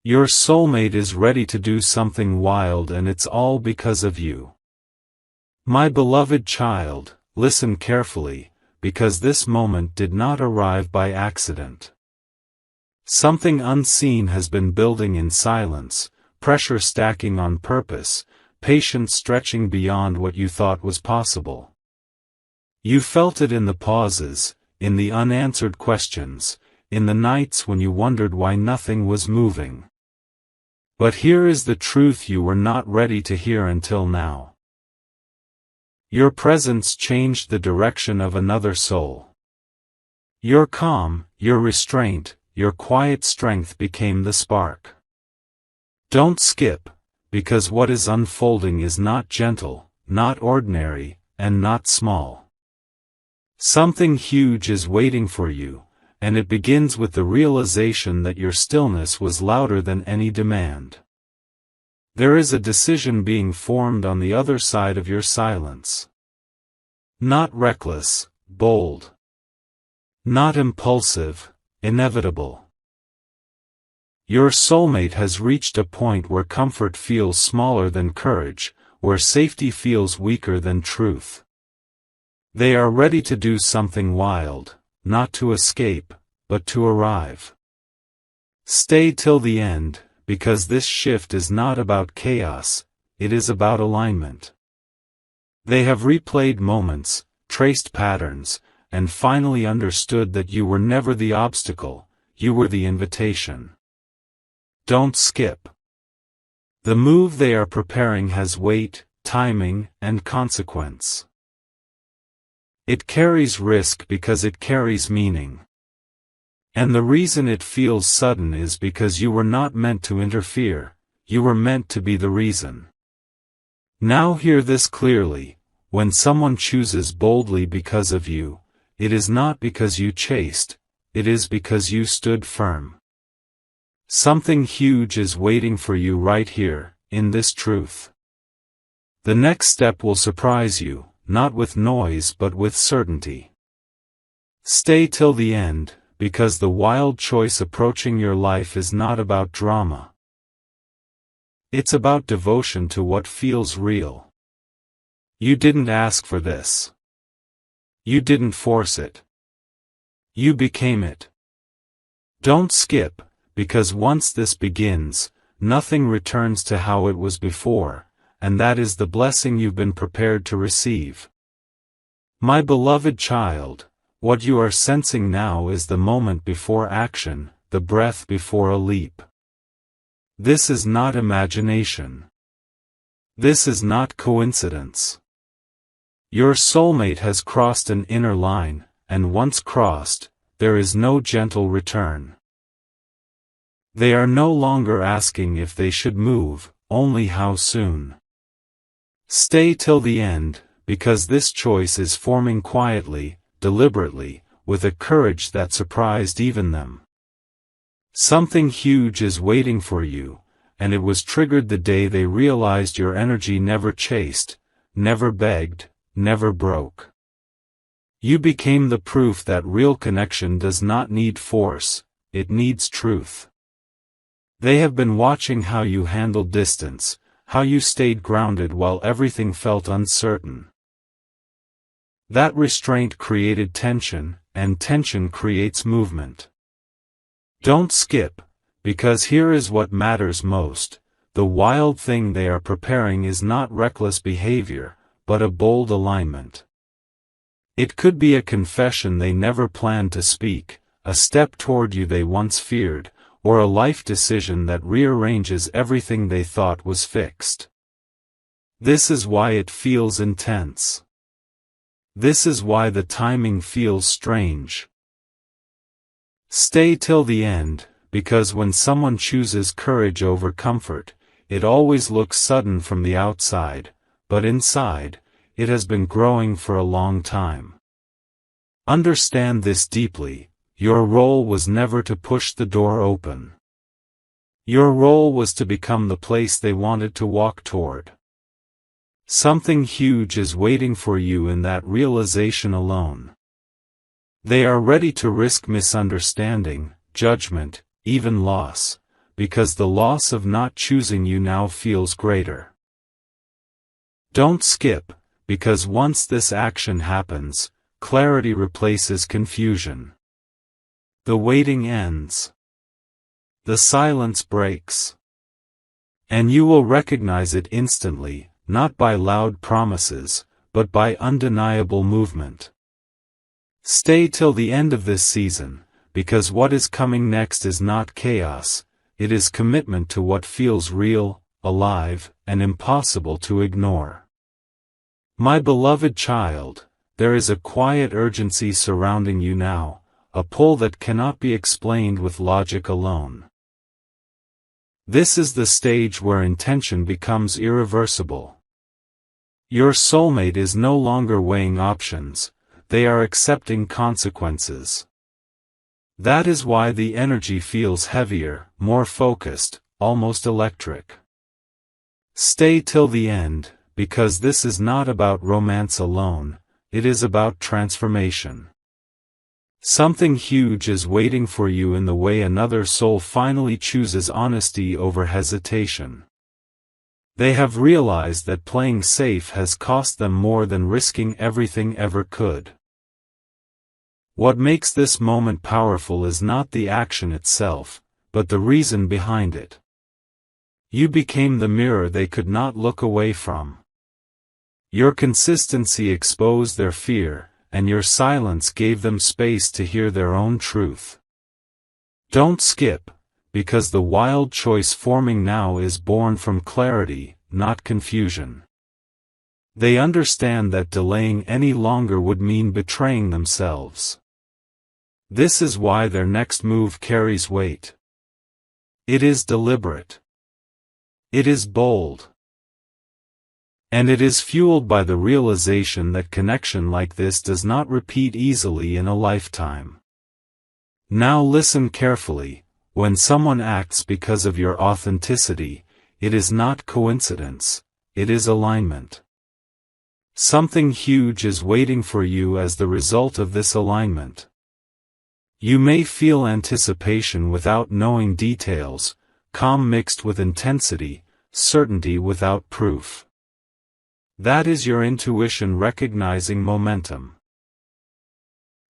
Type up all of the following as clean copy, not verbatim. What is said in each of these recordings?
Your soulmate is ready to do something wild, and it's all because of you. My beloved child, listen carefully, because this moment did not arrive by accident. Something unseen has been building in silence, pressure stacking on purpose, patience stretching beyond what you thought was possible. You felt it in the pauses, in the unanswered questions, in the nights when you wondered why nothing was moving. But here is the truth you were not ready to hear until now. Your presence changed the direction of another soul. Your calm, your restraint, your quiet strength became the spark. Don't skip, because what is unfolding is not gentle, not ordinary, and not small. Something huge is waiting for you, and it begins with the realization that your stillness was louder than any demand. There is a decision being formed on the other side of your silence. Not reckless, bold. Not impulsive, inevitable. Your soulmate has reached a point where comfort feels smaller than courage, where safety feels weaker than truth. They are ready to do something wild, not to escape, but to arrive. Stay till the end, because this shift is not about chaos, it is about alignment. They have replayed moments, traced patterns, and finally understood that you were never the obstacle, you were the invitation. Don't skip. The move they are preparing has weight, timing, and consequence. It carries risk because it carries meaning. And the reason it feels sudden is because you were not meant to interfere, you were meant to be the reason. Now hear this clearly, when someone chooses boldly because of you, it is not because you chased, it is because you stood firm. Something huge is waiting for you right here, in this truth. The next step will surprise you, not with noise but with certainty. Stay till the end, because the wild choice approaching your life is not about drama. It's about devotion to what feels real. You didn't ask for this. You didn't force it. You became it. Don't skip, because once this begins, nothing returns to how it was before, and that is the blessing you've been prepared to receive. My beloved child, what you are sensing now is the moment before action, the breath before a leap. This is not imagination. This is not coincidence. Your soulmate has crossed an inner line, and once crossed, there is no gentle return. They are no longer asking if they should move, only how soon. Stay till the end, because this choice is forming quietly, deliberately, with a courage that surprised even them. Something huge is waiting for you, and it was triggered the day they realized your energy never chased, never begged, never broke. You became the proof that real connection does not need force, it needs truth. They have been watching how you handled distance, how you stayed grounded while everything felt uncertain. That restraint created tension, and tension creates movement. Don't skip, because here is what matters most. The wild thing they are preparing is not reckless behavior, but a bold alignment. It could be a confession they never planned to speak, a step toward you they once feared, or a life decision that rearranges everything they thought was fixed. This is why it feels intense. This is why the timing feels strange. Stay till the end, because when someone chooses courage over comfort, it always looks sudden from the outside, but inside, it has been growing for a long time. Understand this deeply. Your role was never to push the door open. Your role was to become the place they wanted to walk toward. Something huge is waiting for you in that realization alone. They are ready to risk misunderstanding, judgment, even loss, because the loss of not choosing you now feels greater. Don't skip, because once this action happens, clarity replaces confusion. The waiting ends. The silence breaks. And you will recognize it instantly, not by loud promises, but by undeniable movement. Stay till the end of this season, because what is coming next is not chaos, it is commitment to what feels real, alive, and impossible to ignore. My beloved child, there is a quiet urgency surrounding you now, a pull that cannot be explained with logic alone. This is the stage where intention becomes irreversible. Your soulmate is no longer weighing options, they are accepting consequences. That is why the energy feels heavier, more focused, almost electric. Stay till the end, because this is not about romance alone, it is about transformation. Something huge is waiting for you in the way another soul finally chooses honesty over hesitation. They have realized that playing safe has cost them more than risking everything ever could. What makes this moment powerful is not the action itself, but the reason behind it. You became the mirror they could not look away from. Your consistency exposed their fear, and your silence gave them space to hear their own truth. Don't skip, because the wild choice forming now is born from clarity, not confusion. They understand that delaying any longer would mean betraying themselves. This is why their next move carries weight. It is deliberate. It is bold. And it is fueled by the realization that connection like this does not repeat easily in a lifetime. Now listen carefully, when someone acts because of your authenticity, it is not coincidence, it is alignment. Something huge is waiting for you as the result of this alignment. You may feel anticipation without knowing details, calm mixed with intensity, certainty without proof. That is your intuition recognizing momentum.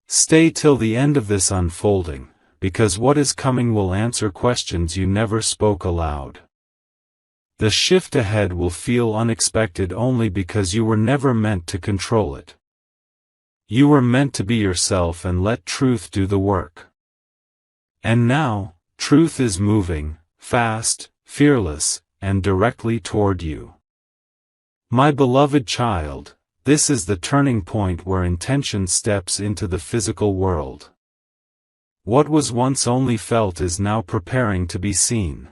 Stay till the end of this unfolding, because what is coming will answer questions you never spoke aloud. The shift ahead will feel unexpected only because you were never meant to control it. You were meant to be yourself and let truth do the work. And now, truth is moving, fast, fearless, and directly toward you. My beloved child, this is the turning point where intention steps into the physical world. What was once only felt is now preparing to be seen.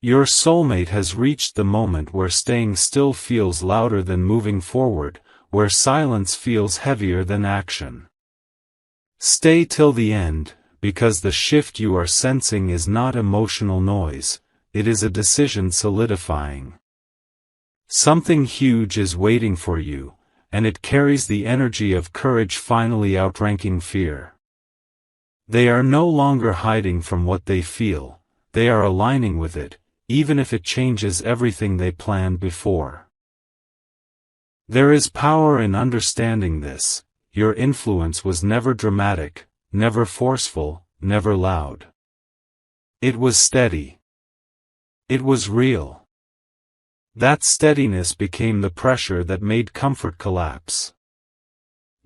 Your soulmate has reached the moment where staying still feels louder than moving forward, where silence feels heavier than action. Stay till the end, because the shift you are sensing is not emotional noise, it is a decision solidifying. Something huge is waiting for you, and it carries the energy of courage finally outranking fear. They are no longer hiding from what they feel, they are aligning with it, even if it changes everything they planned before. There is power in understanding this. Your influence was never dramatic, never forceful, never loud. It was steady. It was real. That steadiness became the pressure that made comfort collapse.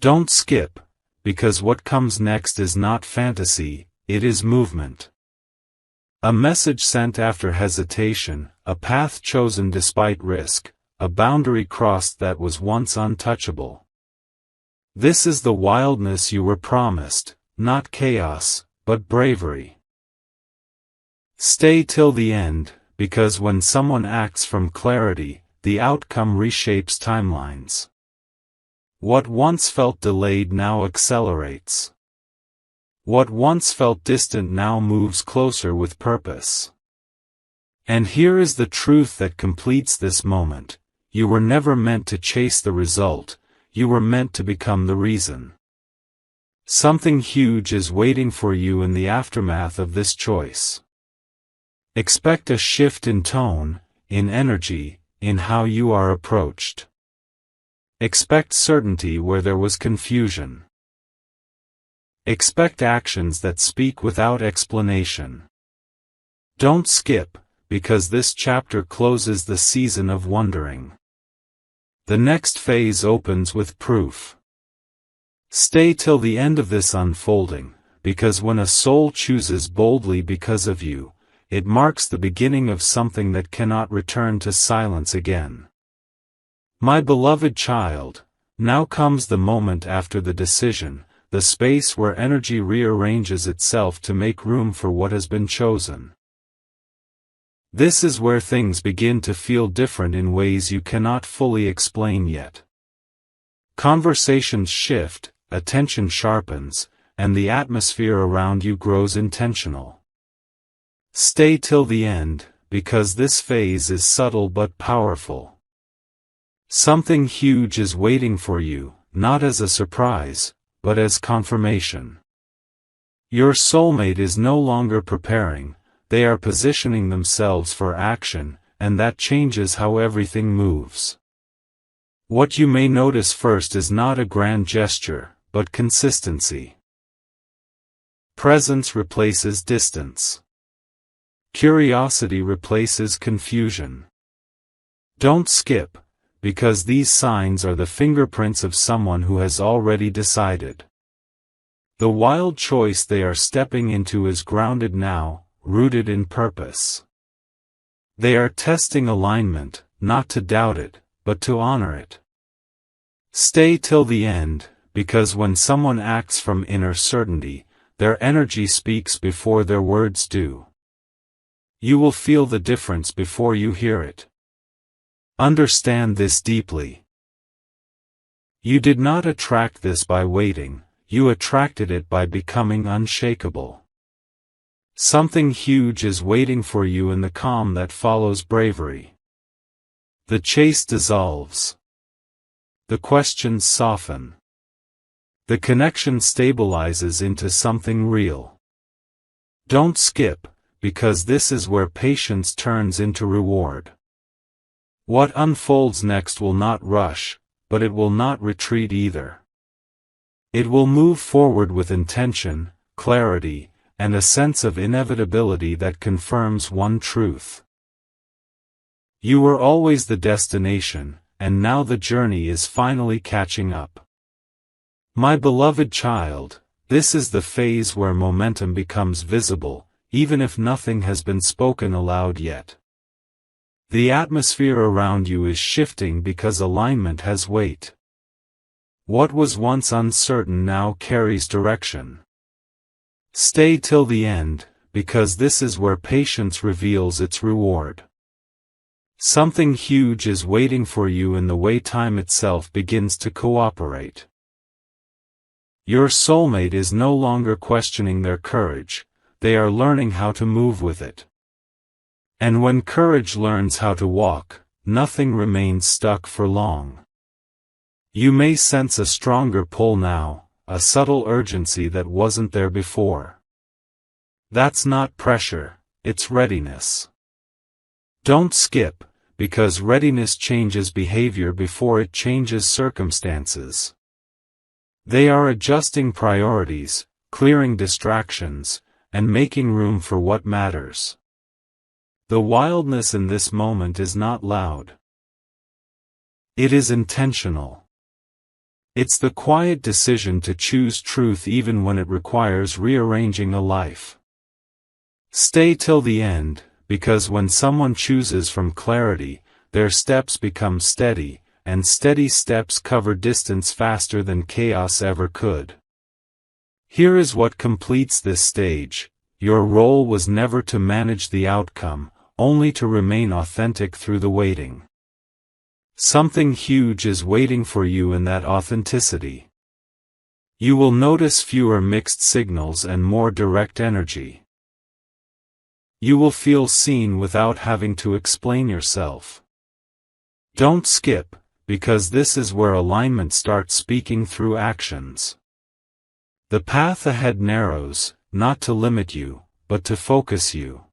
Don't skip, because what comes next is not fantasy, it is movement. A message sent after hesitation, a path chosen despite risk, a boundary crossed that was once untouchable. This is the wildness you were promised, not chaos, but bravery. Stay till the end, because when someone acts from clarity, the outcome reshapes timelines. What once felt delayed now accelerates. What once felt distant now moves closer with purpose. And here is the truth that completes this moment: you were never meant to chase the result, you were meant to become the reason. Something huge is waiting for you in the aftermath of this choice. Expect a shift in tone, in energy, in how you are approached. Expect certainty where there was confusion. Expect actions that speak without explanation. Don't skip, because this chapter closes the season of wondering. The next phase opens with proof. Stay till the end of this unfolding, because when a soul chooses boldly because of you, it marks the beginning of something that cannot return to silence again. My beloved child, now comes the moment after the decision, the space where energy rearranges itself to make room for what has been chosen. This is where things begin to feel different in ways you cannot fully explain yet. Conversations shift, attention sharpens, and the atmosphere around you grows intentional. Stay till the end, because this phase is subtle but powerful. Something huge is waiting for you, not as a surprise, but as confirmation. Your soulmate is no longer preparing, they are positioning themselves for action, and that changes how everything moves. What you may notice first is not a grand gesture, but consistency. Presence replaces distance. Curiosity replaces confusion. Don't skip, because these signs are the fingerprints of someone who has already decided. The wild choice they are stepping into is grounded now, rooted in purpose. They are testing alignment, not to doubt it, but to honor it. Stay till the end, because when someone acts from inner certainty, their energy speaks before their words do. You will feel the difference before you hear it. Understand this deeply. You did not attract this by waiting, you attracted it by becoming unshakable. Something huge is waiting for you in the calm that follows bravery. The chase dissolves. The questions soften. The connection stabilizes into something real. Don't skip, because this is where patience turns into reward. What unfolds next will not rush, but it will not retreat either. It will move forward with intention, clarity, and a sense of inevitability that confirms one truth. You were always the destination, and now the journey is finally catching up. My beloved child, this is the phase where momentum becomes visible, even if nothing has been spoken aloud yet. The atmosphere around you is shifting because alignment has weight. What was once uncertain now carries direction. Stay till the end, because this is where patience reveals its reward. Something huge is waiting for you in the way time itself begins to cooperate. Your soulmate is no longer questioning their courage, they are learning how to move with it. And when courage learns how to walk, nothing remains stuck for long. You may sense a stronger pull now, a subtle urgency that wasn't there before. That's not pressure, it's readiness. Don't skip, because readiness changes behavior before it changes circumstances. They are adjusting priorities, clearing distractions, and making room for what matters. The wildness in this moment is not loud. It is intentional. It's the quiet decision to choose truth even when it requires rearranging a life. Stay till the end, because when someone chooses from clarity, their steps become steady, and steady steps cover distance faster than chaos ever could. Here is what completes this stage. Your role was never to manage the outcome, only to remain authentic through the waiting. Something huge is waiting for you in that authenticity. You will notice fewer mixed signals and more direct energy. You will feel seen without having to explain yourself. Don't skip, because this is where alignment starts speaking through actions. The path ahead narrows, not to limit you, but to focus you.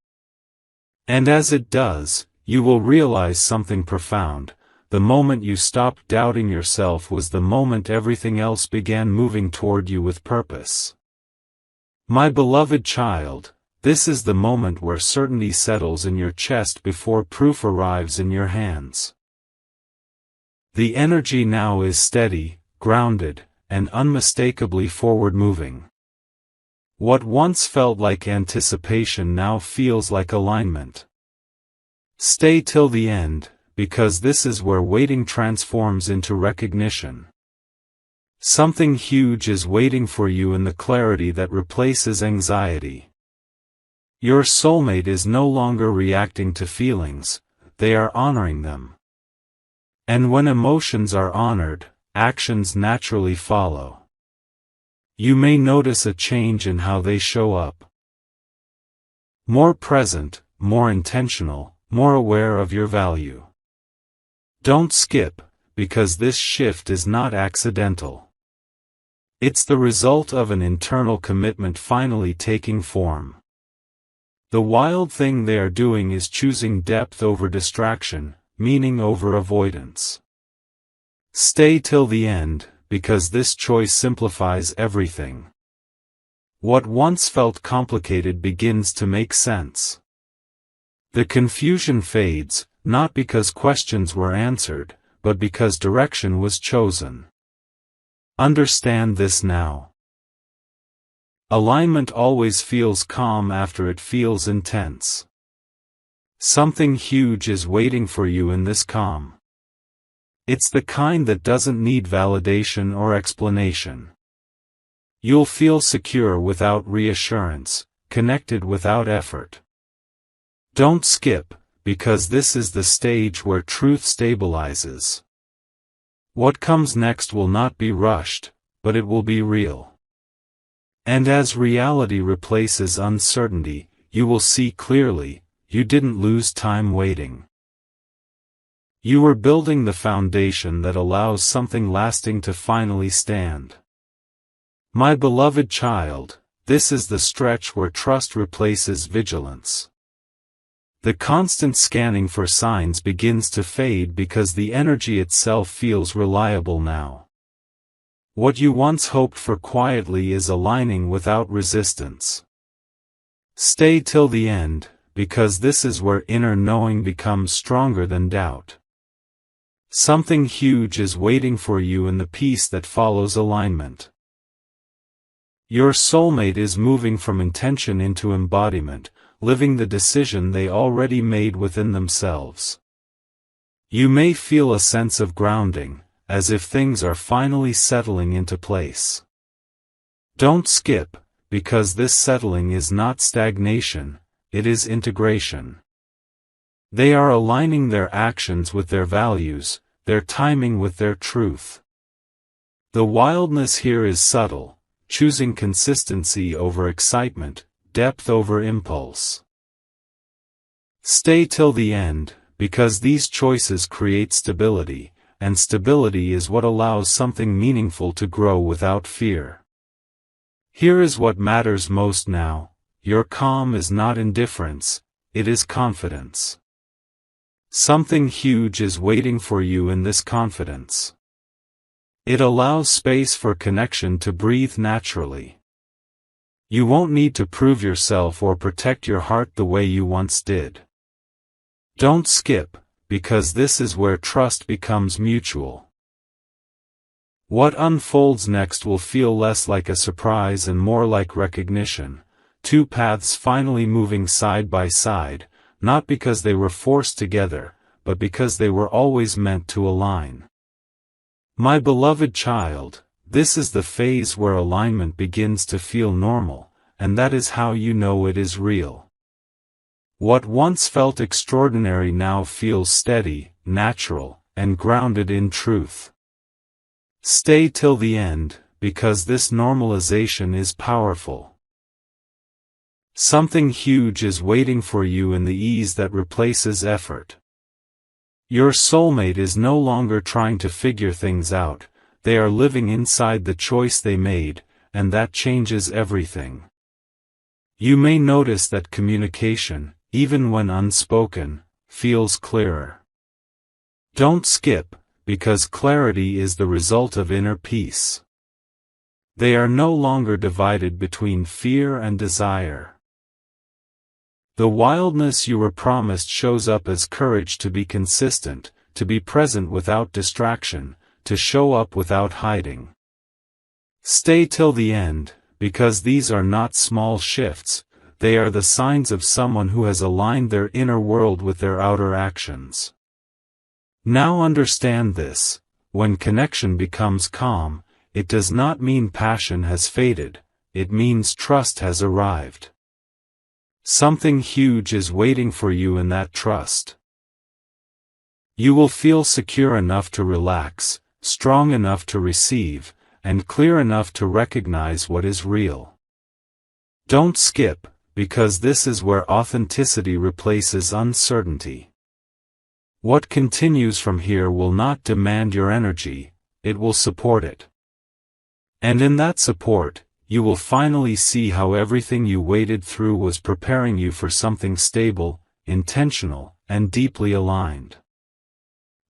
And as it does, you will realize something profound. The moment you stopped doubting yourself was the moment everything else began moving toward you with purpose. My beloved child, this is the moment where certainty settles in your chest before proof arrives in your hands. The energy now is steady, grounded, and unmistakably forward-moving. What once felt like anticipation now feels like alignment. Stay till the end, because this is where waiting transforms into recognition. Something huge is waiting for you in the clarity that replaces anxiety. Your soulmate is no longer reacting to feelings, they are honoring them. And when emotions are honored, actions naturally follow. You may notice a change in how they show up. More present, more intentional, more aware of your value. Don't skip, because this shift is not accidental. It's the result of an internal commitment finally taking form. The wild thing they are doing is choosing depth over distraction, meaning over avoidance. Stay till the end, because this choice simplifies everything. What once felt complicated begins to make sense. The confusion fades, not because questions were answered, but because direction was chosen. Understand this now. Alignment always feels calm after it feels intense. Something huge is waiting for you in this calm. It's the kind that doesn't need validation or explanation. You'll feel secure without reassurance, connected without effort. Don't skip, because this is the stage where truth stabilizes. What comes next will not be rushed, but it will be real. And as reality replaces uncertainty, you will see clearly, you didn't lose time waiting. You are building the foundation that allows something lasting to finally stand. My beloved child, this is the stretch where trust replaces vigilance. The constant scanning for signs begins to fade because the energy itself feels reliable now. What you once hoped for quietly is aligning without resistance. Stay till the end, because this is where inner knowing becomes stronger than doubt. Something huge is waiting for you in the peace that follows alignment. Your soulmate is moving from intention into embodiment, living the decision they already made within themselves. You may feel a sense of grounding, as if things are finally settling into place. Don't skip, because this settling is not stagnation, it is integration. They are aligning their actions with their values, their timing with their truth. The wildness here is subtle, choosing consistency over excitement, depth over impulse. Stay till the end, because these choices create stability, and stability is what allows something meaningful to grow without fear. Here is what matters most now: your calm is not indifference, it is confidence. Something huge is waiting for you in this confidence. It allows space for connection to breathe naturally. You won't need to prove yourself or protect your heart the way you once did. Don't skip, because this is where trust becomes mutual. What unfolds next will feel less like a surprise and more like recognition, two paths finally moving side by side, not because they were forced together, but because they were always meant to align. My beloved child, this is the phase where alignment begins to feel normal, and that is how you know it is real. What once felt extraordinary now feels steady, natural, and grounded in truth. Stay till the end, because this normalization is powerful. Something huge is waiting for you in the ease that replaces effort. Your soulmate is no longer trying to figure things out, they are living inside the choice they made, and that changes everything. You may notice that communication, even when unspoken, feels clearer. Don't skip, because clarity is the result of inner peace. They are no longer divided between fear and desire. The wildness you were promised shows up as courage to be consistent, to be present without distraction, to show up without hiding. Stay till the end, because these are not small shifts, they are the signs of someone who has aligned their inner world with their outer actions. Now understand this: when connection becomes calm, it does not mean passion has faded, it means trust has arrived. Something huge is waiting for you in that trust. You will feel secure enough to relax, strong enough to receive, and clear enough to recognize what is real. Don't skip, because this is where authenticity replaces uncertainty. What continues from here will not demand your energy, it will support it. And in that support, you will finally see how everything you waded through was preparing you for something stable, intentional, and deeply aligned.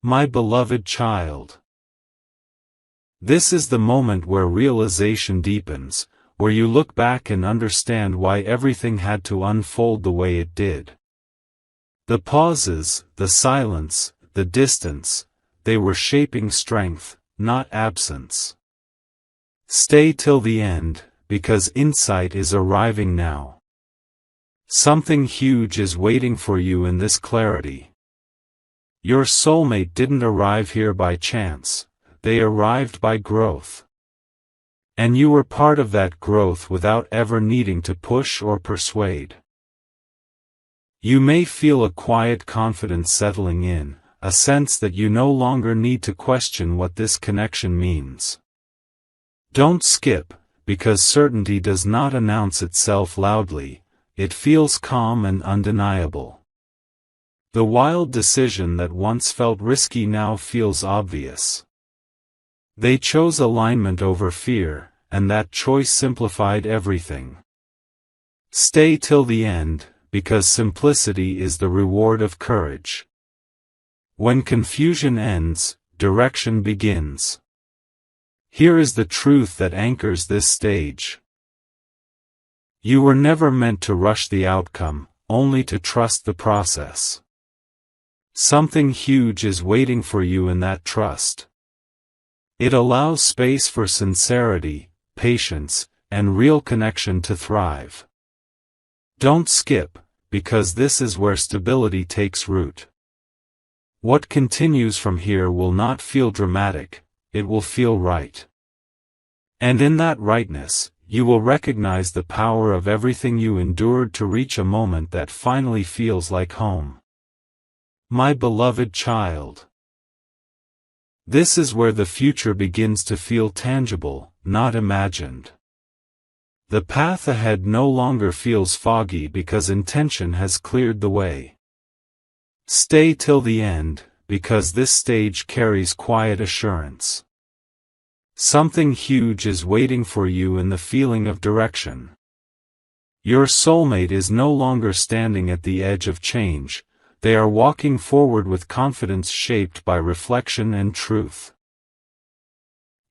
My beloved child. This is the moment where realization deepens, where you look back and understand why everything had to unfold the way it did. The pauses, the silence, the distance, they were shaping strength, not absence. Stay till the end, because insight is arriving now. Something huge is waiting for you in this clarity. Your soulmate didn't arrive here by chance, they arrived by growth. And you were part of that growth without ever needing to push or persuade. You may feel a quiet confidence settling in, a sense that you no longer need to question what this connection means. Don't skip, because certainty does not announce itself loudly, it feels calm and undeniable. The wild decision that once felt risky now feels obvious. They chose alignment over fear, and that choice simplified everything. Stay till the end, because simplicity is the reward of courage. When confusion ends, direction begins. Here is the truth that anchors this stage. You were never meant to rush the outcome, only to trust the process. Something huge is waiting for you in that trust. It allows space for sincerity, patience, and real connection to thrive. Don't skip, because this is where stability takes root. What continues from here will not feel dramatic, it will feel right. And in that rightness, you will recognize the power of everything you endured to reach a moment that finally feels like home. My beloved child. This is where the future begins to feel tangible, not imagined. The path ahead no longer feels foggy because intention has cleared the way. Stay till the end, because this stage carries quiet assurance. Something huge is waiting for you in the feeling of direction. Your soulmate is no longer standing at the edge of change, they are walking forward with confidence shaped by reflection and truth.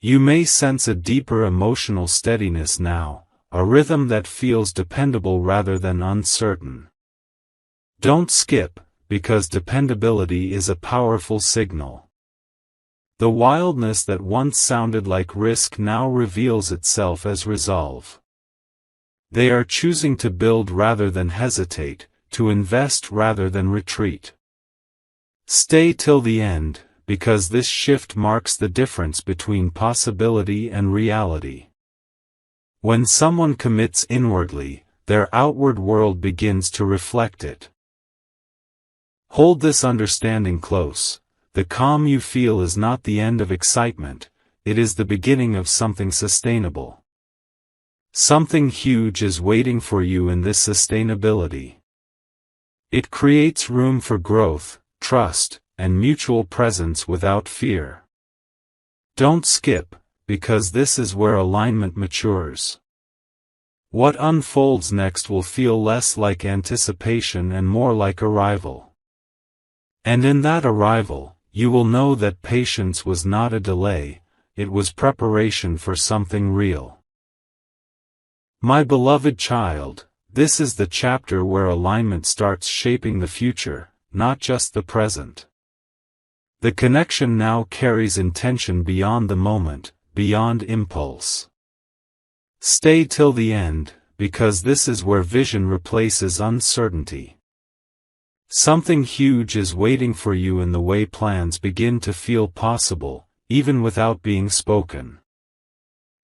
You may sense a deeper emotional steadiness now, a rhythm that feels dependable rather than uncertain. Don't skip, because dependability is a powerful signal. The wildness that once sounded like risk now reveals itself as resolve. They are choosing to build rather than hesitate, to invest rather than retreat. Stay till the end, because this shift marks the difference between possibility and reality. When someone commits inwardly, their outward world begins to reflect it. Hold this understanding close. The calm you feel is not the end of excitement, it is the beginning of something sustainable. Something huge is waiting for you in this sustainability. It creates room for growth, trust, and mutual presence without fear. Don't skip, because this is where alignment matures. What unfolds next will feel less like anticipation and more like arrival. And in that arrival, you will know that patience was not a delay, it was preparation for something real. My beloved child, this is the chapter where alignment starts shaping the future, not just the present. The connection now carries intention beyond the moment, beyond impulse. Stay till the end, because this is where vision replaces uncertainty. Something huge is waiting for you in the way plans begin to feel possible, even without being spoken.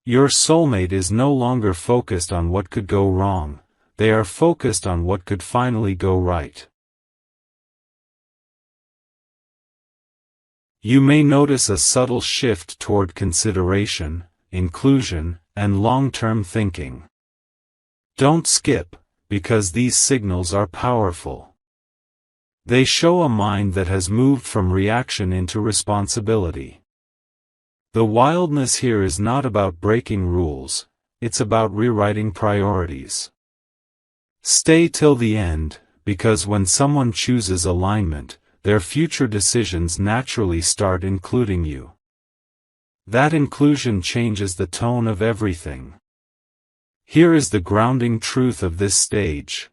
Your soulmate is no longer focused on what could go wrong, they are focused on what could finally go right. You may notice a subtle shift toward consideration, inclusion, and long-term thinking. Don't skip, because these signals are powerful. They show a mind that has moved from reaction into responsibility. The wildness here is not about breaking rules, it's about rewriting priorities. Stay till the end, because when someone chooses alignment, their future decisions naturally start including you. That inclusion changes the tone of everything. Here is the grounding truth of this stage.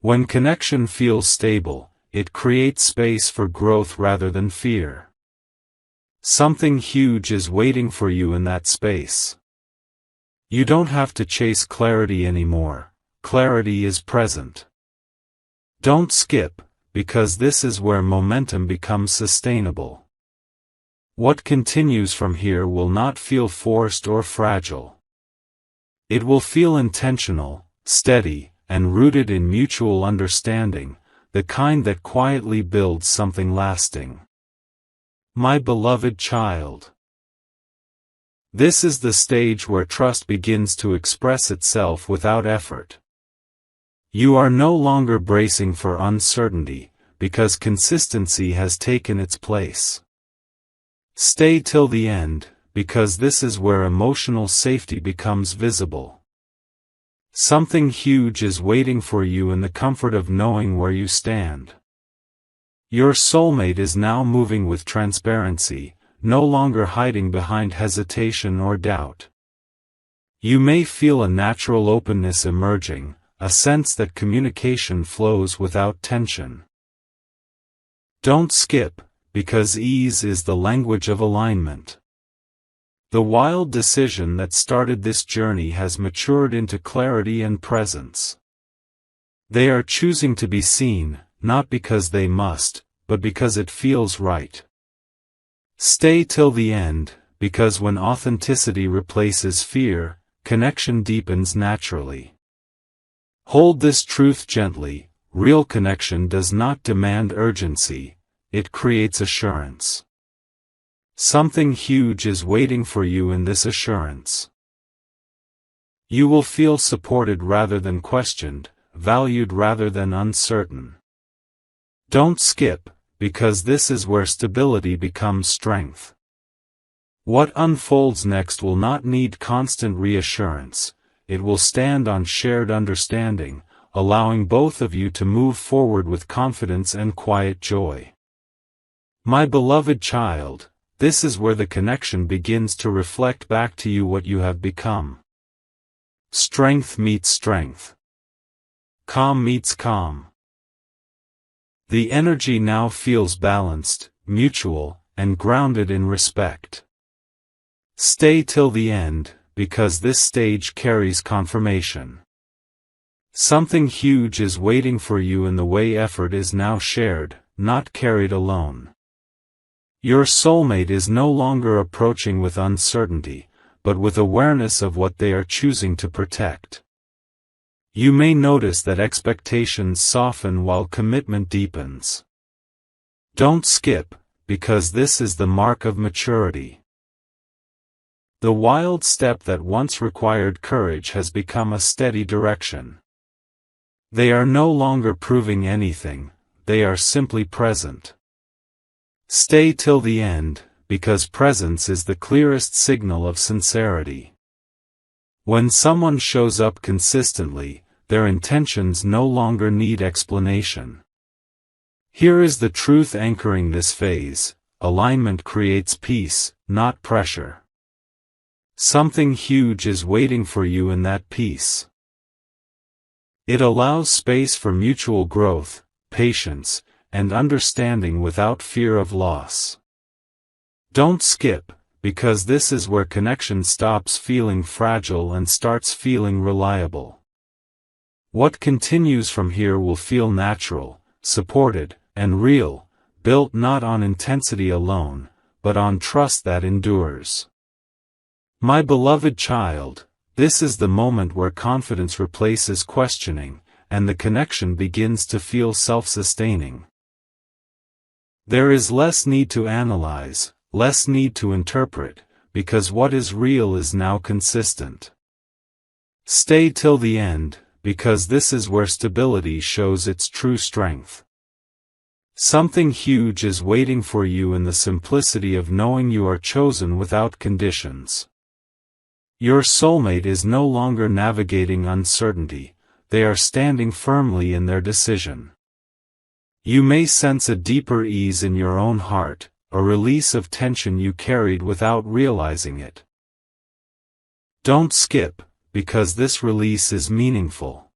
When connection feels stable, it creates space for growth rather than fear. Something huge is waiting for you in that space. You don't have to chase clarity anymore, clarity is present. Don't skip, because this is where momentum becomes sustainable. What continues from here will not feel forced or fragile. It will feel intentional, steady, and rooted in mutual understanding, the kind that quietly builds something lasting. My beloved child. This is the stage where trust begins to express itself without effort. You are no longer bracing for uncertainty, because consistency has taken its place. Stay till the end, because this is where emotional safety becomes visible. Something huge is waiting for you in the comfort of knowing where you stand. Your soulmate is now moving with transparency, no longer hiding behind hesitation or doubt. You may feel a natural openness emerging, a sense that communication flows without tension. Don't skip, because ease is the language of alignment. The wild decision that started this journey has matured into clarity and presence. They are choosing to be seen, not because they must, but because it feels right. Stay till the end, because when authenticity replaces fear, connection deepens naturally. Hold this truth gently, real connection does not demand urgency, it creates assurance. Something huge is waiting for you in this assurance. You will feel supported rather than questioned, valued rather than uncertain. Don't skip, because this is where stability becomes strength. What unfolds next will not need constant reassurance, it will stand on shared understanding, allowing both of you to move forward with confidence and quiet joy. My beloved child, this is where the connection begins to reflect back to you what you have become. Strength meets strength. Calm meets calm. The energy now feels balanced, mutual, and grounded in respect. Stay till the end, because this stage carries confirmation. Something huge is waiting for you in the way effort is now shared, not carried alone. Your soulmate is no longer approaching with uncertainty, but with awareness of what they are choosing to protect. You may notice that expectations soften while commitment deepens. Don't skip, because this is the mark of maturity. The wild step that once required courage has become a steady direction. They are no longer proving anything, they are simply present. Stay till the end, because presence is the clearest signal of sincerity. When someone shows up consistently, their intentions no longer need explanation. Here is the truth anchoring this phase: alignment creates peace, not pressure. Something huge is waiting for you in that peace. It allows space for mutual growth, patience, and understanding without fear of loss. Don't skip, because this is where connection stops feeling fragile and starts feeling reliable. What continues from here will feel natural, supported, and real, built not on intensity alone, but on trust that endures. My beloved child, this is the moment where confidence replaces questioning, and the connection begins to feel self-sustaining. There is less need to analyze, less need to interpret, because what is real is now consistent. Stay till the end, because this is where stability shows its true strength. Something huge is waiting for you in the simplicity of knowing you are chosen without conditions. Your soulmate is no longer navigating uncertainty, they are standing firmly in their decision. You may sense a deeper ease in your own heart, a release of tension you carried without realizing it. Don't skip, because this release is meaningful.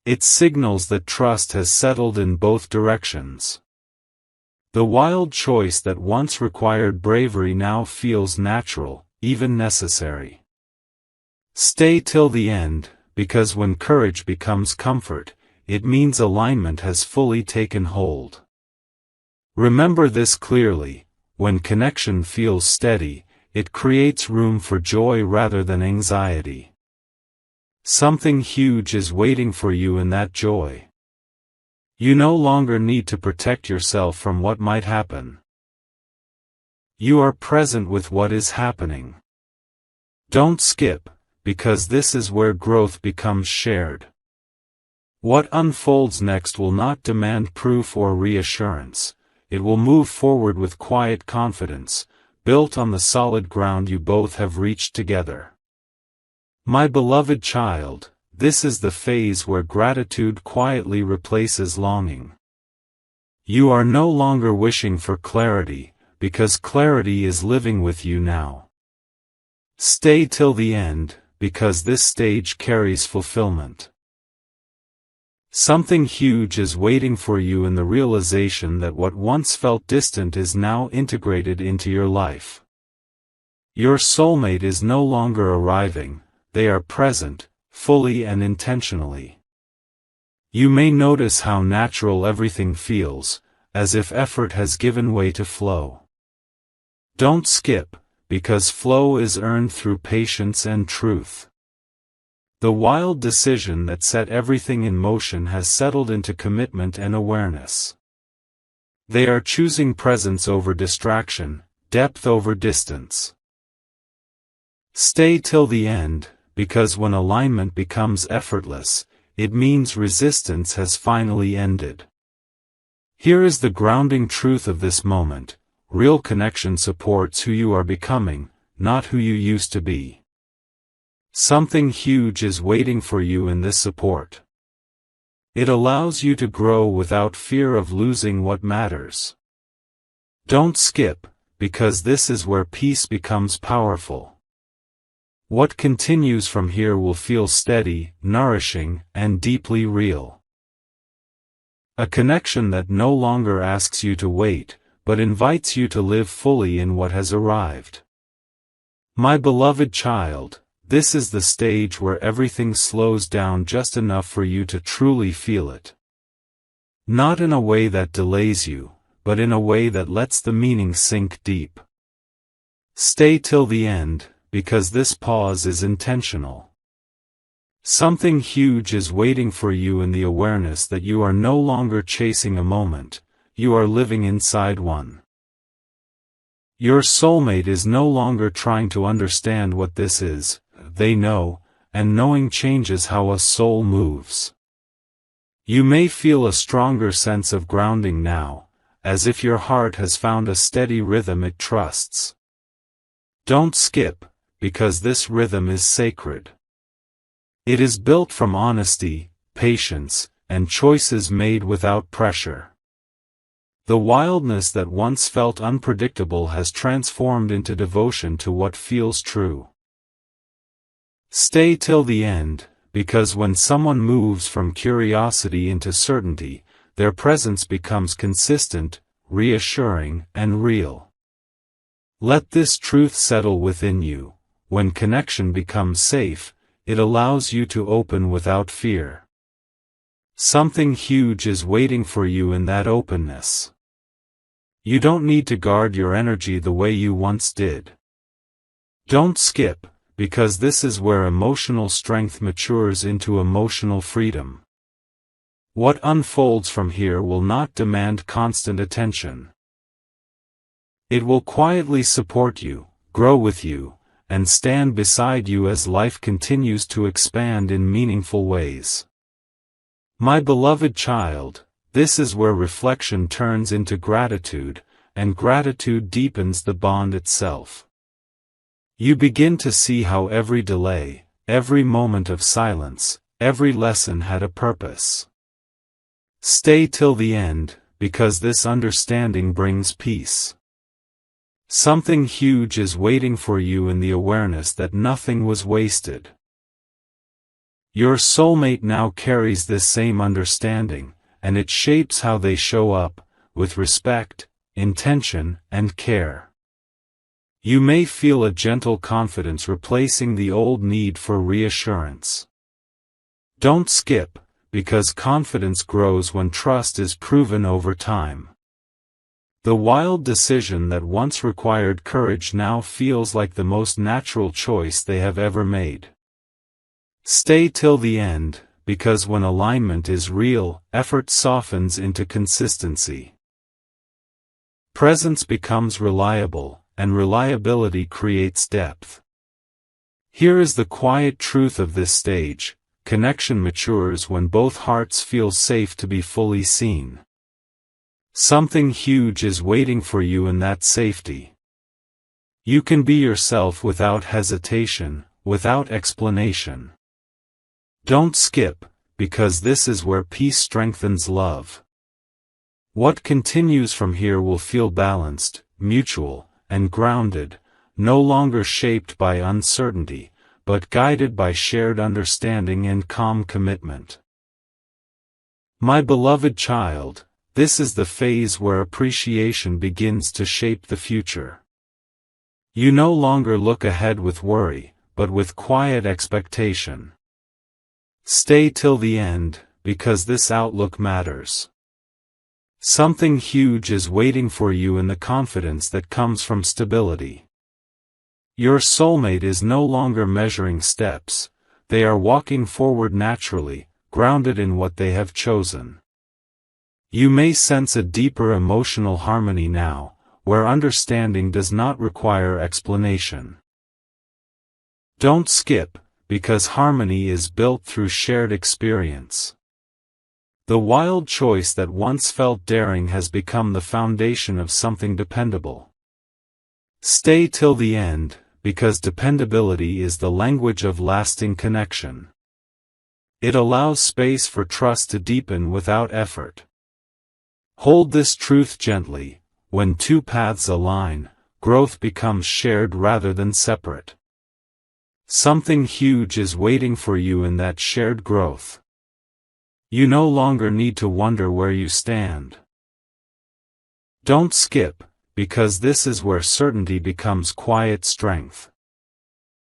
It signals that trust has settled in both directions. The wild choice that once required bravery now feels natural, even necessary. Stay till the end, because when courage becomes comfort, it means alignment has fully taken hold. Remember this clearly: when connection feels steady, it creates room for joy rather than anxiety. Something huge is waiting for you in that joy. You no longer need to protect yourself from what might happen. You are present with what is happening. Don't skip, because this is where growth becomes shared. What unfolds next will not demand proof or reassurance. It will move forward with quiet confidence, built on the solid ground you both have reached together. My beloved child, this is the phase where gratitude quietly replaces longing. You are no longer wishing for clarity, because clarity is living with you now. Stay till the end, because this stage carries fulfillment. Something huge is waiting for you in the realization that what once felt distant is now integrated into your life. Your soulmate is no longer arriving, they are present, fully and intentionally. You may notice how natural everything feels, as if effort has given way to flow. Don't skip, because flow is earned through patience and truth. The wild decision that set everything in motion has settled into commitment and awareness. They are choosing presence over distraction, depth over distance. Stay till the end, because when alignment becomes effortless, it means resistance has finally ended. Here is the grounding truth of this moment: real connection supports who you are becoming, not who you used to be. Something huge is waiting for you in this support. It allows you to grow without fear of losing what matters. Don't skip, because this is where peace becomes powerful. What continues from here will feel steady, nourishing, and deeply real. A connection that no longer asks you to wait, but invites you to live fully in what has arrived. My beloved child, this is the stage where everything slows down just enough for you to truly feel it. Not in a way that delays you, but in a way that lets the meaning sink deep. Stay till the end, because this pause is intentional. Something huge is waiting for you in the awareness that you are no longer chasing a moment, you are living inside one. Your soulmate is no longer trying to understand what this is, they know, and knowing changes how a soul moves. You may feel a stronger sense of grounding now, as if your heart has found a steady rhythm it trusts. Don't skip, because this rhythm is sacred. It is built from honesty, patience, and choices made without pressure. The wildness that once felt unpredictable has transformed into devotion to what feels true. Stay till the end, because when someone moves from curiosity into certainty, their presence becomes consistent, reassuring, and real. Let this truth settle within you. When connection becomes safe, it allows you to open without fear. Something huge is waiting for you in that openness. You don't need to guard your energy the way you once did. Don't skip, because this is where emotional strength matures into emotional freedom. What unfolds from here will not demand constant attention. It will quietly support you, grow with you, and stand beside you as life continues to expand in meaningful ways. My beloved child, this is where reflection turns into gratitude, and gratitude deepens the bond itself. You begin to see how every delay, every moment of silence, every lesson had a purpose. Stay till the end, because this understanding brings peace. Something huge is waiting for you in the awareness that nothing was wasted. Your soulmate now carries this same understanding, and it shapes how they show up, with respect, intention, and care. You may feel a gentle confidence replacing the old need for reassurance. Don't skip, because confidence grows when trust is proven over time. The wild decision that once required courage now feels like the most natural choice they have ever made. Stay till the end, because when alignment is real, effort softens into consistency. Presence becomes reliable, and reliability creates depth. Here is the quiet truth of this stage: connection matures when both hearts feel safe to be fully seen. Something huge is waiting for you in that safety. You can be yourself without hesitation, without explanation. Don't skip, because this is where peace strengthens love. What continues from here will feel balanced, mutual, and grounded, no longer shaped by uncertainty, but guided by shared understanding and calm commitment. My beloved child, this is the phase where appreciation begins to shape the future. You no longer look ahead with worry, but with quiet expectation. Stay till the end, because this outlook matters. Something huge is waiting for you in the confidence that comes from stability. Your soulmate is no longer measuring steps, they are walking forward naturally, grounded in what they have chosen. You may sense a deeper emotional harmony now, where understanding does not require explanation. Don't skip, because harmony is built through shared experience. The wild choice that once felt daring has become the foundation of something dependable. Stay till the end, because dependability is the language of lasting connection. It allows space for trust to deepen without effort. Hold this truth gently: when two paths align, growth becomes shared rather than separate. Something huge is waiting for you in that shared growth. You no longer need to wonder where you stand. Don't skip, because this is where certainty becomes quiet strength.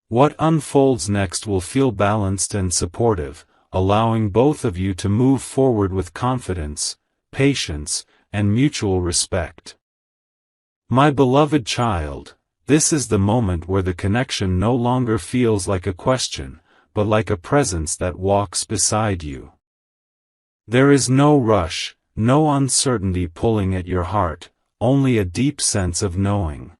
What unfolds next will feel balanced and supportive, allowing both of you to move forward with confidence, patience, and mutual respect. My beloved child, this is the moment where the connection no longer feels like a question, but like a presence that walks beside you. There is no rush, no uncertainty pulling at your heart, only a deep sense of knowing.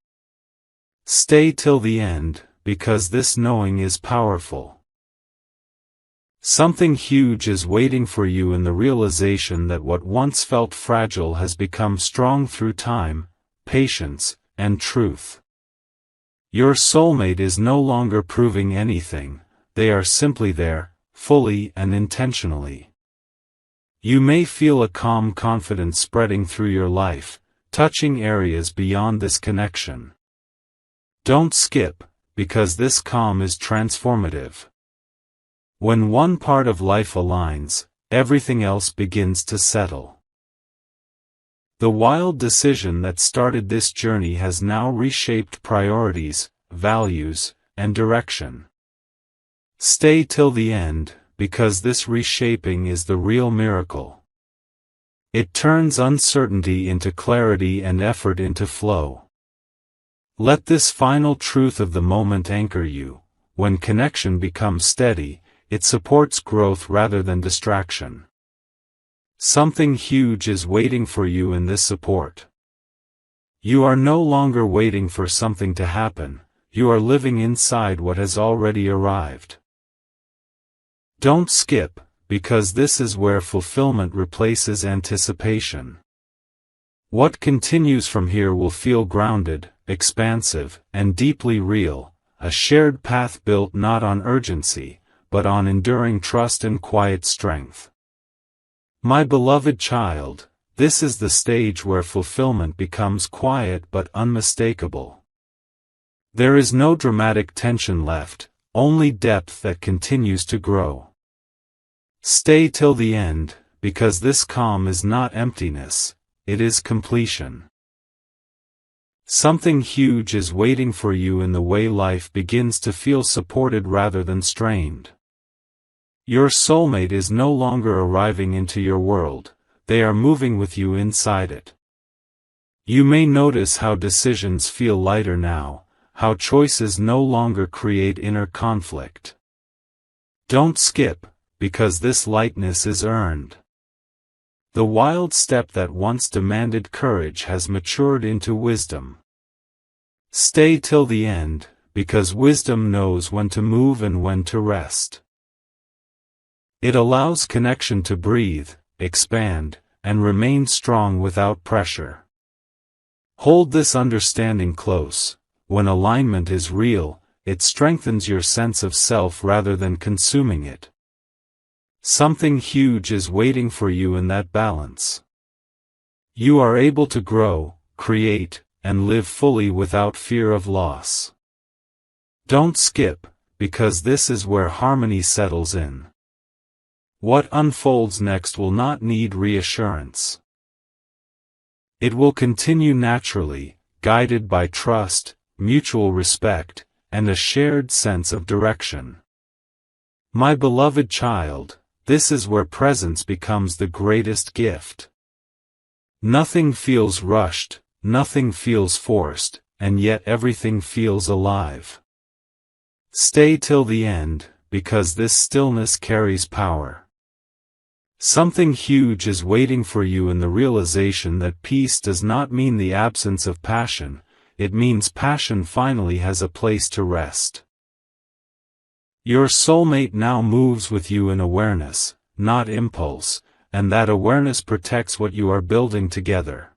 Stay till the end, because this knowing is powerful. Something huge is waiting for you in the realization that what once felt fragile has become strong through time, patience, and truth. Your soulmate is no longer proving anything, they are simply there, fully and intentionally. You may feel a calm confidence spreading through your life, touching areas beyond this connection. Don't skip, because this calm is transformative. When one part of life aligns, everything else begins to settle. The wild decision that started this journey has now reshaped priorities, values, and direction. Stay till the end, because this reshaping is the real miracle. It turns uncertainty into clarity and effort into flow. Let this final truth of the moment anchor you. When connection becomes steady, it supports growth rather than distraction. Something huge is waiting for you in this support. You are no longer waiting for something to happen, you are living inside what has already arrived. Don't skip, because this is where fulfillment replaces anticipation. What continues from here will feel grounded, expansive, and deeply real, a shared path built not on urgency, but on enduring trust and quiet strength. My beloved child, this is the stage where fulfillment becomes quiet but unmistakable. There is no dramatic tension left, only depth that continues to grow. Stay till the end, because this calm is not emptiness, it is completion. Something huge is waiting for you in the way life begins to feel supported rather than strained. Your soulmate is no longer arriving into your world, they are moving with you inside it. You may notice how decisions feel lighter now, how choices no longer create inner conflict. Don't skip, because this lightness is earned. The wild step that once demanded courage has matured into wisdom. Stay till the end, because wisdom knows when to move and when to rest. It allows connection to breathe, expand, and remain strong without pressure. Hold this understanding close. When alignment is real, it strengthens your sense of self rather than consuming it. Something huge is waiting for you in that balance. You are able to grow, create, and live fully without fear of loss. Don't skip, because this is where harmony settles in. What unfolds next will not need reassurance. It will continue naturally, guided by trust, mutual respect, and a shared sense of direction. My beloved child, this is where presence becomes the greatest gift. Nothing feels rushed, nothing feels forced, and yet everything feels alive. Stay till the end, because this stillness carries power. Something huge is waiting for you in the realization that peace does not mean the absence of passion, it means passion finally has a place to rest. Your soulmate now moves with you in awareness, not impulse, and that awareness protects what you are building together.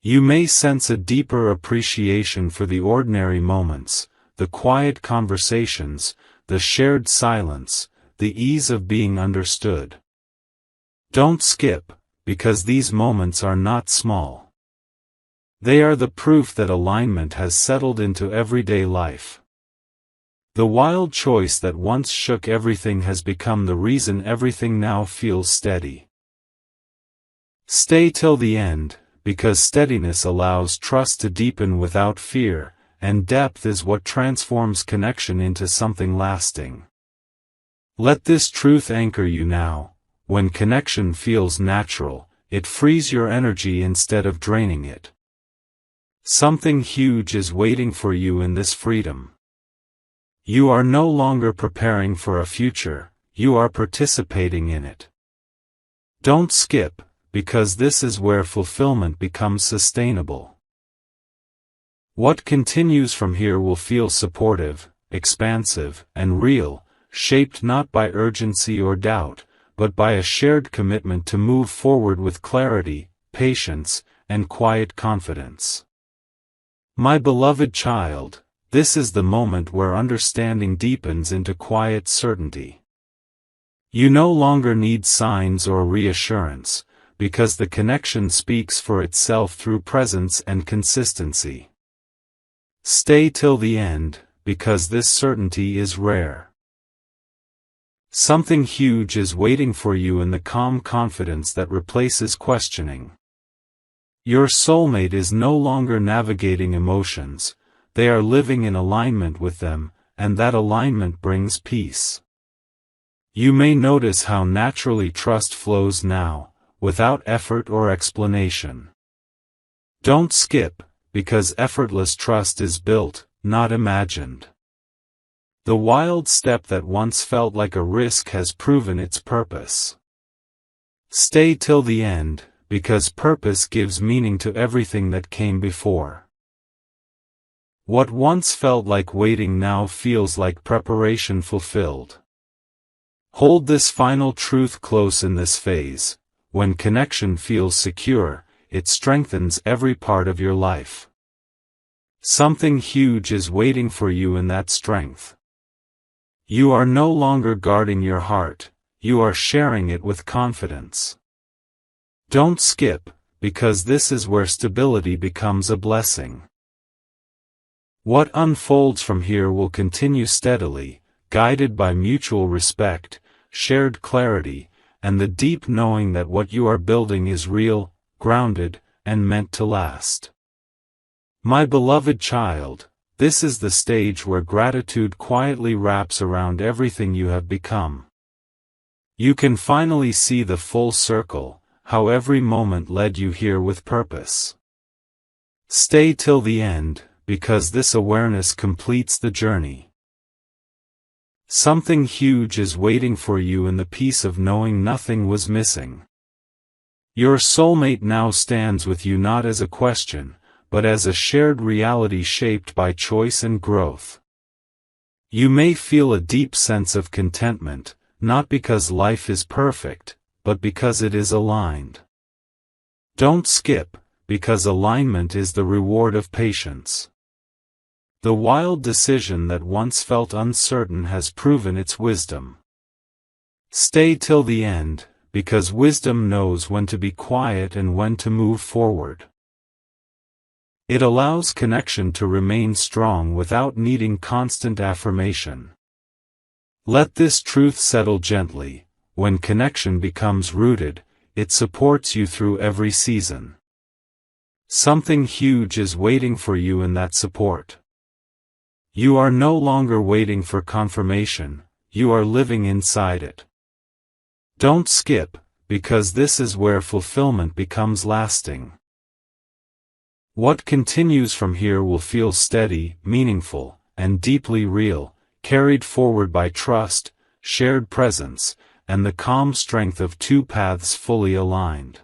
You may sense a deeper appreciation for the ordinary moments, the quiet conversations, the shared silence, the ease of being understood. Don't skip, because these moments are not small. They are the proof that alignment has settled into everyday life. The wild choice that once shook everything has become the reason everything now feels steady. Stay till the end, because steadiness allows trust to deepen without fear, and depth is what transforms connection into something lasting. Let this truth anchor you now. When connection feels natural, it frees your energy instead of draining it. Something huge is waiting for you in this freedom. You are no longer preparing for a future, you are participating in it. Don't skip, because this is where fulfillment becomes sustainable. What continues from here will feel supportive, expansive, and real, shaped not by urgency or doubt, but by a shared commitment to move forward with clarity, patience, and quiet confidence. My beloved child, this is the moment where understanding deepens into quiet certainty. You no longer need signs or reassurance, because the connection speaks for itself through presence and consistency. Stay till the end, because this certainty is rare. Something huge is waiting for you in the calm confidence that replaces questioning. Your soulmate is no longer navigating emotions, they are living in alignment with them, and that alignment brings peace. You may notice how naturally trust flows now, without effort or explanation. Don't skip, because effortless trust is built, not imagined. The wild step that once felt like a risk has proven its purpose. Stay till the end, because purpose gives meaning to everything that came before. What once felt like waiting now feels like preparation fulfilled. Hold this final truth close in this phase. When connection feels secure, it strengthens every part of your life. Something huge is waiting for you in that strength. You are no longer guarding your heart, you are sharing it with confidence. Don't skip, because this is where stability becomes a blessing. What unfolds from here will continue steadily, guided by mutual respect, shared clarity, and the deep knowing that what you are building is real, grounded, and meant to last. My beloved child, this is the stage where gratitude quietly wraps around everything you have become. You can finally see the full circle, how every moment led you here with purpose. Stay till the end, because this awareness completes the journey. Something huge is waiting for you in the peace of knowing nothing was missing. Your soulmate now stands with you not as a question, but as a shared reality shaped by choice and growth. You may feel a deep sense of contentment, not because life is perfect, but because it is aligned. Don't skip, because alignment is the reward of patience. The wild decision that once felt uncertain has proven its wisdom. Stay till the end, because wisdom knows when to be quiet and when to move forward. It allows connection to remain strong without needing constant affirmation. Let this truth settle gently. When connection becomes rooted, it supports you through every season. Something huge is waiting for you in that support. You are no longer waiting for confirmation, you are living inside it. Don't skip, because this is where fulfillment becomes lasting. What continues from here will feel steady, meaningful, and deeply real, carried forward by trust, shared presence, and the calm strength of two paths fully aligned.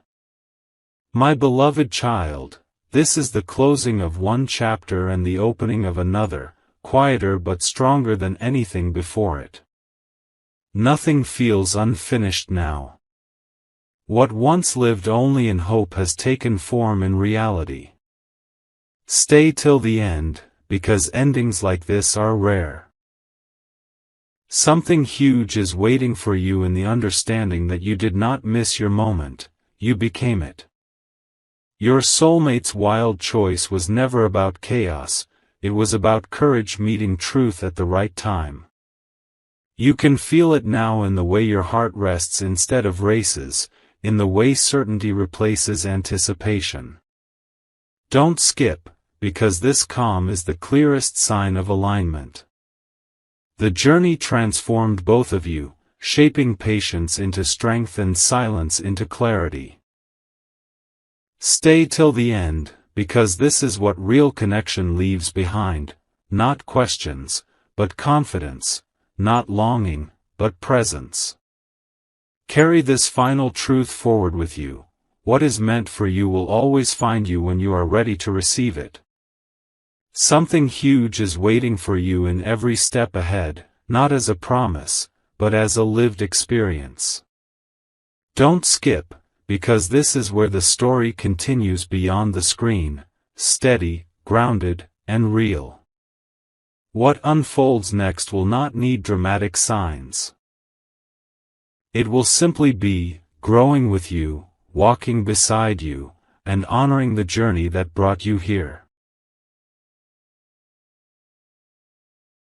My beloved child, this is the closing of one chapter and the opening of another, quieter but stronger than anything before it. Nothing feels unfinished now. What once lived only in hope has taken form in reality. Stay till the end, because endings like this are rare. Something huge is waiting for you in the understanding that you did not miss your moment, you became it. Your soulmate's wild choice was never about chaos, it was about courage meeting truth at the right time. You can feel it now in the way your heart rests instead of races, in the way certainty replaces anticipation. Don't skip, because this calm is the clearest sign of alignment. The journey transformed both of you, shaping patience into strength and silence into clarity. Stay till the end, because this is what real connection leaves behind, not questions, but confidence, not longing, but presence. Carry this final truth forward with you. What is meant for you will always find you when you are ready to receive it. Something huge is waiting for you in every step ahead, not as a promise, but as a lived experience. Don't skip, because this is where the story continues beyond the screen, steady, grounded, and real. What unfolds next will not need dramatic signs. It will simply be, growing with you, walking beside you, and honoring the journey that brought you here.